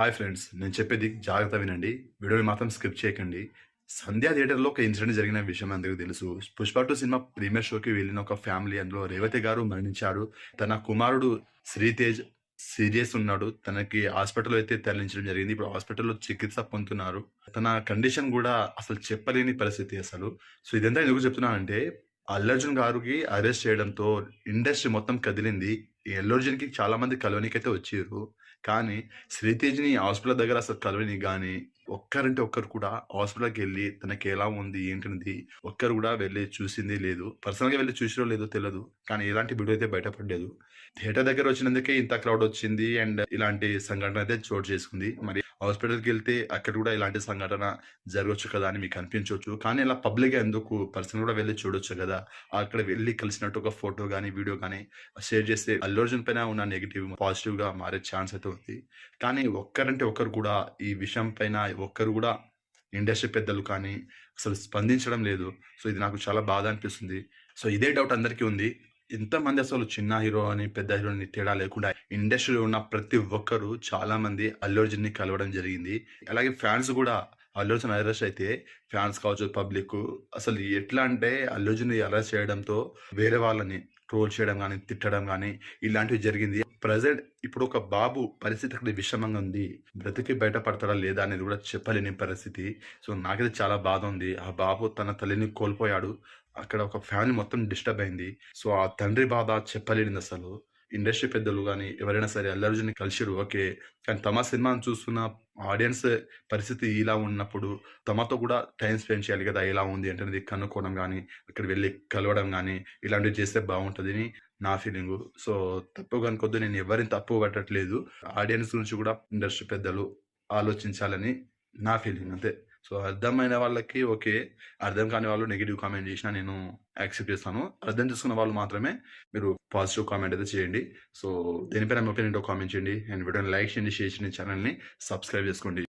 Hi friends. నేను చెప్పేది జాగ్రత్త వినండి. వీడియోని మాత్రం స్కిప్ చేయకండి. 'సంధ్య' థియేటర్‌లో ఒక ఇన్సిడెంట్ జరిగిన విషయం అందరికి తెలుసు. 'పుష్ప 2' సినిమా ప్రీమియర్ షోకి వెళ్ళిన ఒక ఫ్యామిలీ, అందులో రేవతి గారు మరణించారు. తన కుమారుడు శ్రీతేజ్ సీరియస్ ఉన్నాడు. తనకి హాస్పిటల్‌లో అయితే తరలించడం జరిగింది. ఇప్పుడు హాస్పిటల్‌లో చికిత్స పొందుతున్నారు. తన కండిషన్ గూడా అసలు చెప్పలేని పరిస్థితి అసలు. సో, ఇదంతా ఎందుకు చెప్తున్నానంటే, అల్లు అర్జున్ గారికి అరెస్ట్ చేయడంతో ఇండస్ట్రీ మొత్తం కదిలింది. ఈ అల్లు అర్జున్‌కి చాలా మంది కలవనీకైతే వచ్చిర్రు. కానీ శ్రీతేజ్‌ని హాస్పిటల్ దగ్గర అసలు కలవనీకి గాని, ఒక్కరంటే ఒక్కరు కూడా హాస్పిటల్‌కెళ్ళి తనకి ఎలా ఉంది, ఏంటనేది ఒక్కరు గూడా వెళ్లి చూసింది లేదు. పర్సనల్‌గా వెళ్లి చూసిరో లేదో తెలదు. కానీ ఎలాంటి వీడియో అయితే బయటపడలేదు. థియేటర్ దగ్గర వచ్చినందుకే ఇంత క్రౌడ్ వచ్చింది అండ్ ఇలాంటి సంఘటన అయితే చోటు చేసుకుంది. మరి హాస్పిటల్‌కెళ్తే అక్కడ గూడా ఇలాంటి సంఘటన జరగొచ్చు కదా అని మీకు అనిపించొచ్చు. కానీ ఇలా పబ్లిక్‌గా ఎందుకు పర్సనల్ గూడా వెళ్లి చూడొచ్చు గదా! అక్కడ వెళ్లి కలిసినట్టు ఒక ఫోటో గాని, వీడియో గాని షేర్ చేస్తే అల్లు అర్జున్ పైన ఉన్న నెగెటివ్ పాజిటివ్‌గా మారే ఛాన్స్ అయితే ఉంది. కానీ ఒక్కరంటే ఒకరు కూడా ఈ విషయం పైన ఒక్కరు గూడా ఇండస్ట్రీ పెద్దలు కానీ అసలు స్పందించడం లేదు. సో, ఇది నాకు చాలా బాధ అనిపిస్తుంది. సో, ఇదే డౌట్ అందరికీ ఉంది. ఇంతమంది అసలు చిన్న హీరో అని, పెద్ద హీరో అని తేడా లేకుండా ఇండస్ట్రీలో ఉన్న ప్రతి ఒక్కరు చాలా మంది అల్లు అర్జున్‌ని కలవడం జరిగింది. అలాగే ఫ్యాన్స్ గూడా అల్లు అర్జున్ అరెస్ట్ అయితే ఫ్యాన్స్ కావచ్చు, పబ్లిక్కు అసలు ఎట్లా అంటే అల్లు అర్జున్‌ని అరెస్ట్ చేయడంతో వేరే వాళ్ళని ట్రోల్ చేయడం గాని, తిట్టడం గాని ఇలాంటివి జరిగింది. ప్రెజెంట్ ఇప్పుడు ఒక బాబు పరిస్థితి అక్కడ విషమంగా ఉంది. బ్రతికి బయట పడతాడా లేదా అనేది కూడా చెప్పలేని పరిస్థితి. సో, నాకైతే చాలా బాధ ఉంది. ఆ బాబు తన తల్లిని కోల్పోయాడు. అక్కడ ఒక ఫ్యామిలీ మొత్తం డిస్టర్బ్ అయింది. సో, ఆ తండ్రి బాధ చెప్పలేనిదసలు. ఇండస్ట్రీ పెద్దలు గాని, ఎవరైనా సరే అల్లు అర్జున్‌ని కలిసిర్రు ఓకే. కానీ తమ సినిమాను చూస్తున్న ఆడియన్స్ పరిస్థితి ఇలా ఉన్నప్పుడు, తమతో కూడా టైమ్ స్పెండ్ చేయాలి కదా! ఎలా ఉంది ఏంటనేది కనుక్కోవడం గాని, అక్కడికి వెళ్లి కలవడం గాని, ఇలాంటివి చేస్తే బావుంటదని నా ఫీలింగు. సో, తప్పుగా అనుకోద్దు. నేను ఎవరిని తప్పు పట్టట్లేదు. ఆడియన్స్ గురించి కూడా ఇండస్ట్రీ పెద్దలు ఆలోచించాలని నా ఫీలింగ్ అంతే. సో, అర్థమైన వాళ్ళకి ఓకే. అర్థం కాని వాళ్ళు నెగెటివ్ కామెంట్ చేసినా నేను యాక్సెప్ట్ చేస్తాను. అర్థం చేసుకున్న వాళ్ళు మాత్రమే మీరు పాజిటివ్ కామెంట్ అయితే చేయండి. సో, దీనిపైన మీ ఒపీనియన్ ఏంటో కామెంట్ చేయండి. అండ్ వీడియోని లైక్ చేయండి, షేర్ చేయండి, ఛానెల్‌ని సబ్స్క్రైబ్ చేసుకోండి.